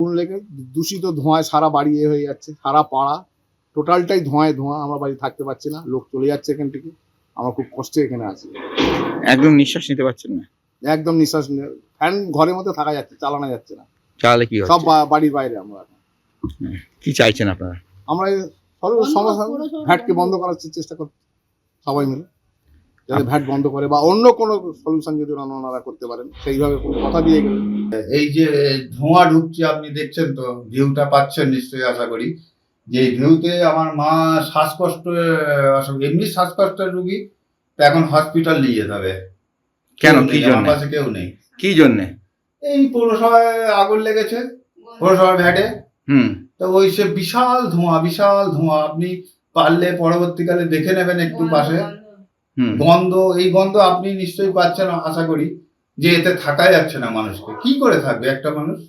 আগুন লেগে দূষিত ধোঁয়ায় সারা বাড়ি হয়ে যাচ্ছে, সারা পাড়া টোটালটাই ধোঁয়ায় ধোঁয়া। আমার বাড়ি থাকতে পারছি না, লোক চলে যাচ্ছে এখান থেকে। আমরা খুব কষ্টে এখানে আছি, একদম নিঃশ্বাস নিতে পারছেন না। একদম নিঃশ্বাস ফ্যান ঘরের মধ্যে থাকা যাচ্ছে, চালানো যাচ্ছে না। তাহলে কি সব হচ্ছে? বাড়ির বাইরে আমরা কি চাইছেন আপনারা? আমরা সমস্যা ভ্যাটকে বন্ধ করার চেষ্টা করছি সবাই মিলে, যাতে ভ্যাট বন্ধ করে বা অন্য কোনো সলিউশন যদি ওনারা করতে পারেন সেইভাবে কথা দিয়ে গেলেন। এই যে ধোঁয়া ঢুকছে আপনি দেখছেন তো, ভিউটা পাচ্ছেন নিশ্চয়ই আশা করি। যে ভিউতে আমার মা শ্বাসকষ্ট, এমনি শ্বাসকষ্টের রুগী, তো এখন হসপিটাল নিয়ে যেতে হবে। কেন? কেউ কি নেই, জন্য? আমার পাশে কেউ নেই। কি জন্যে? এই পৌরসভায় আগুন লেগেছে, পৌরসভার ভ্যাটে। তো ওই সে বিশাল ধোঁয়া। আপনি পারলে পরবর্তীকালে দেখে নেবেন একটু পাশে গন্ধ, এই গন্ধ আপনি নিশ্চয়ই পাচ্ছেন আশা করি। যে এতে থাকা যাচ্ছে না মানুষকে, কি করে থাকবে একটা মানুষ?